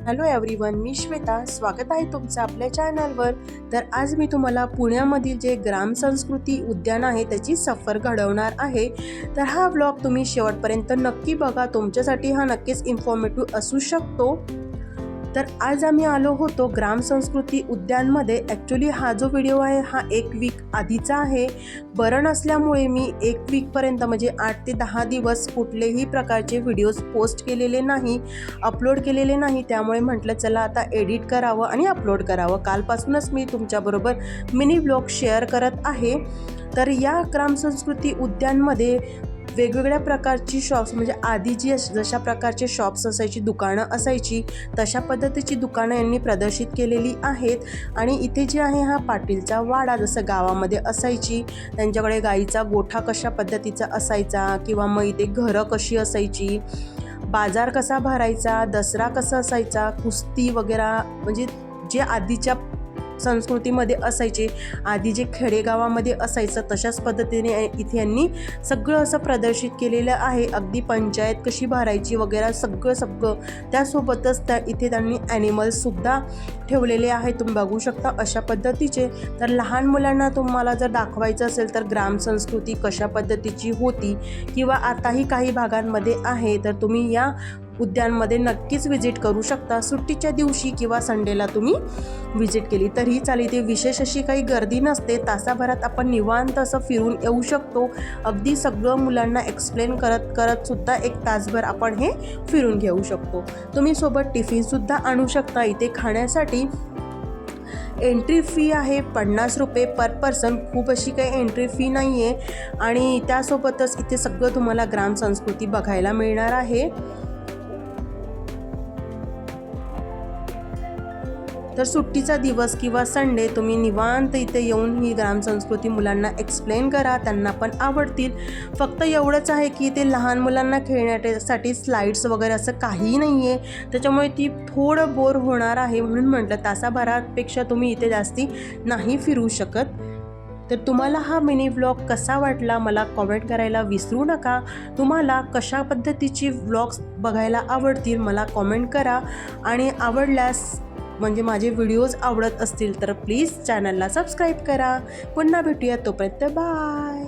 Hello everyone, मी श्वेता. स्वागत आहे तुमचं आपल्या चॅनलवर. तर आज मी तुम्हाला पुण्यामधील जे ग्राम संस्कृती उद्यान आहे त्याची सफर घडवणार आहे. तर हा व्लॉग तुम्ही शेवटपर्यंत नक्की बघा. तुमच्यासाठी हा नक्कीच इन्फॉर्मेटिव्ह असू शकतो. तर आज आम्ही आलो होतो ग्राम संस्कृती उद्यानमध्ये. ॲक्च्युली हा जो व्हिडिओ आहे हा 1 वीक आधीचा आहे. बरं नसल्यामुळे मी 1 वीकपर्यंत म्हणजे 8 ते 10 दिवस कुठलेही प्रकारचे व्हिडिओज पोस्ट केलेले नाही, अपलोड केलेले नाही. त्यामुळे म्हटलं चला आता एडिट करावं आणि अपलोड करावं. कालपासूनच मी तुमच्याबरोबर मिनी व्लॉग शेअर करत आहे. तर या ग्राम संस्कृती उद्यानमध्ये वेगवेगळ्या प्रकारची शॉप्स म्हणजे आधी जी जशा प्रकारचे शॉप्स असायची, दुकानं असायची, तशा पद्धतीची दुकानं यांनी प्रदर्शित केलेली आहेत. आणि इथे जे आहे हा पाटीलचा वाडा जसं गावामध्ये असायची, त्यांच्याकडे गाईचा गोठा कशा पद्धतीचा असायचा किंवा मग इथे घरं कशी असायची, बाजार कसा भरायचा, दसरा कसा असायचा, कुस्ती वगैरे म्हणजे जे आधीच्या संस्कृतीमध्ये असायचे, आधी जे खेडेगावामध्ये असायचं तशाच पद्धतीने इथे यांनी सगळं असं प्रदर्शित केलेलं आहे. अगदी पंचायत कशी भरायची वगैरे सगळं त्यासोबतच इथे त्यांनी ॲनिमल्ससुद्धा ठेवलेले आहे. तुम्ही बघू शकता अशा पद्धतीचे. तर लहान मुलांना तुम्हाला जर दाखवायचं असेल तर ग्राम संस्कृती कशा पद्धतीची होती किंवा आताही काही भागांमध्ये आहे, तर तुम्ही या उद्यानमध्ये नक्कीच व्हिजिट करू शकता. सुट्टीच्या दिवशी किंवा संडेला तुम्ही व्हिजिट केली तरीही चालेल. ते विशेष अशी काही गर्दी नसते. तासाभरात आपण निवांत असं फिरून येऊ शकतो. अगदी सगळं मुलांना एक्सप्लेन करत सुद्धा 1 तासभर आपण हे फिरून घेऊ शकतो. तुम्ही सोबत टिफिनसुद्धा आणू शकता. इथे खाण्यासाठी एंट्री फी आहे 50 रुपये पर पर्सन. खूप अशी काही एंट्री फी नाही आहे. आणि त्यासोबतच इथे सगळं तुम्हाला ग्राम संस्कृती बघायला मिळणार आहे. तर सुट्टीचा दिवस किंवा संडे तुम्ही निवांत इथे येऊन ही ग्राम संस्कृती मुलांना एक्सप्लेन करा, त्यांना पण आवडतील. फक्त एवढंच आहे की ते लहान मुलांना खेळण्यासाठी स्लाईड्स वगैरे असं काहीही नाही आहे, त्याच्यामुळे ती थोडं बोर होणार आहे. म्हणून म्हटलं तासाभरापेक्षा तुम्ही इथे जास्ती नाही फिरू शकत. तर तुम्हाला हा मिनी व्लॉग कसा वाटला मला कॉमेंट करायला विसरू नका. तुम्हाला कशा पद्धतीची व्लॉग्स बघायला आवडतील मला कॉमेंट करा. आणि आवडल्यास म्हणजे माझे व्हिडिओज आवडत असतील तर प्लीज चॅनलला सबस्क्राईब करा. पुन्हा भेटूया, तोपर्यंत बाय.